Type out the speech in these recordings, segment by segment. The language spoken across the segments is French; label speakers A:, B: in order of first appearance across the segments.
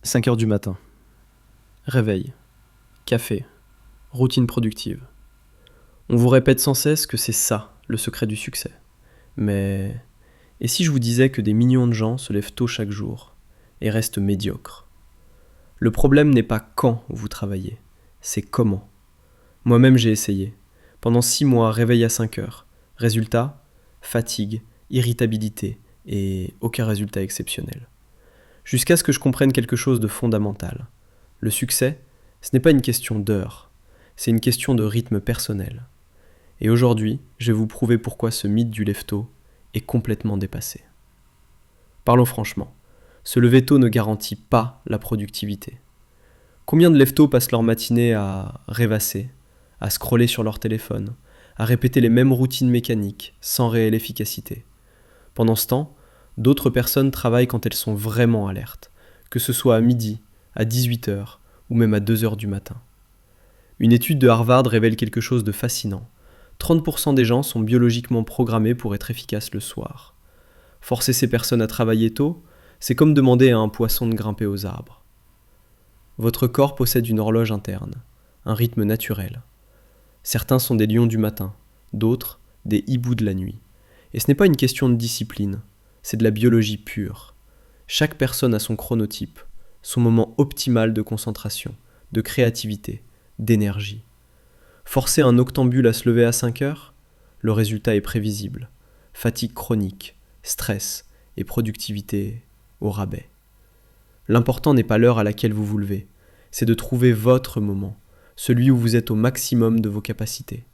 A: 5 heures du matin. Réveil, café, routine productive. On vous répète sans cesse que c'est ça, le secret du succès. Mais et si je vous disais que des millions de gens se lèvent tôt chaque jour et restent médiocres? Le problème n'est pas quand vous travaillez, c'est comment. Moi-même j'ai essayé. Pendant 6 mois, réveil à 5 heures. Résultat, fatigue, irritabilité et aucun résultat exceptionnel. Jusqu'à ce que je comprenne quelque chose de fondamental. Le succès, ce n'est pas une question d'heures, c'est une question de rythme personnel. Et aujourd'hui, je vais vous prouver pourquoi ce mythe du lève-tôt est complètement dépassé. Parlons franchement, se lever tôt ne garantit pas la productivité. Combien de lève-tôt passent leur matinée à rêvasser, à scroller sur leur téléphone, à répéter les mêmes routines mécaniques sans réelle efficacité? Pendant ce temps, d'autres personnes travaillent quand elles sont vraiment alertes, que ce soit à midi, à 18 heures ou même à 2 heures du matin. Une étude de Harvard révèle quelque chose de fascinant. 30% des gens sont biologiquement programmés pour être efficaces le soir. Forcer ces personnes à travailler tôt, c'est comme demander à un poisson de grimper aux arbres. Votre corps possède une horloge interne, un rythme naturel. Certains sont des lions du matin, d'autres des hiboux de la nuit. Et ce n'est pas une question de discipline, c'est de la biologie pure. Chaque personne a son chronotype, son moment optimal de concentration, de créativité, d'énergie. Forcer un octambule à se lever à 5 heures, le résultat est prévisible. Fatigue chronique, stress et productivité au rabais. L'important n'est pas l'heure à laquelle vous vous levez, c'est de trouver votre moment, celui où vous êtes au maximum de vos capacités.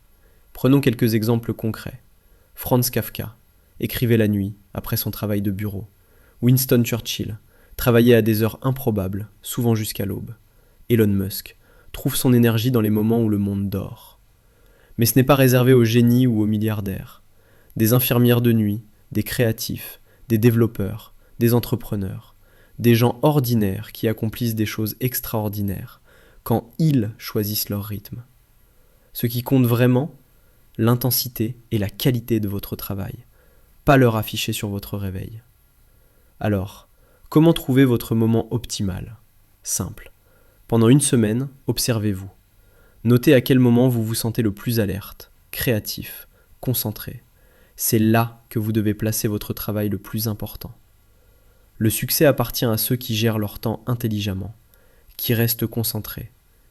A: Prenons quelques exemples concrets. Franz Kafka écrivait la nuit, après son travail de bureau. Winston Churchill travaillait à des heures improbables, souvent jusqu'à l'aube. Elon Musk trouve son énergie dans les moments où le monde dort. Mais ce n'est pas réservé aux génies ou aux milliardaires. Des infirmières de nuit, des créatifs, des développeurs, des entrepreneurs, des gens ordinaires qui accomplissent des choses extraordinaires, quand ils choisissent leur rythme. Ce qui compte vraiment, l'intensité et la qualité de votre travail, pas l'heure affichée sur votre réveil. Alors, comment trouver votre moment optimal? Simple. Pendant une semaine, observez-vous. Notez à quel moment vous vous sentez le plus alerte, créatif, concentré. C'est là que vous devez placer votre travail le plus important. Le succès appartient à ceux qui gèrent leur temps intelligemment, qui restent concentrés,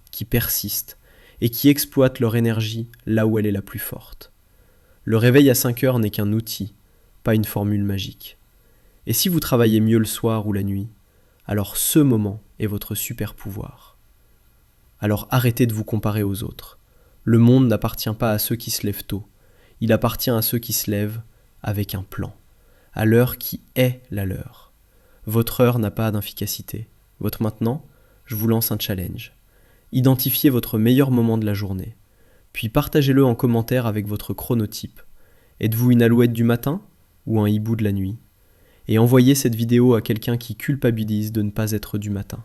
A: qui persistent et qui exploitent leur énergie là où elle est la plus forte. Le réveil à 5 heures n'est qu'un outil, pas une formule magique. Et si vous travaillez mieux le soir ou la nuit, alors ce moment est votre super pouvoir. Alors arrêtez de vous comparer aux autres. Le monde n'appartient pas à ceux qui se lèvent tôt, il appartient à ceux qui se lèvent avec un plan, à l'heure qui est la leur. Votre heure n'a pas d'efficacité. Votre maintenant, je vous lance un challenge. Identifiez votre meilleur moment de la journée, puis partagez-le en commentaire avec votre chronotype. Êtes-vous une alouette du matin ou un hibou de la nuit? Et envoyez cette vidéo à quelqu'un qui culpabilise de ne pas être du matin.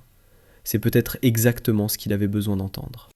A: C'est peut-être exactement ce qu'il avait besoin d'entendre.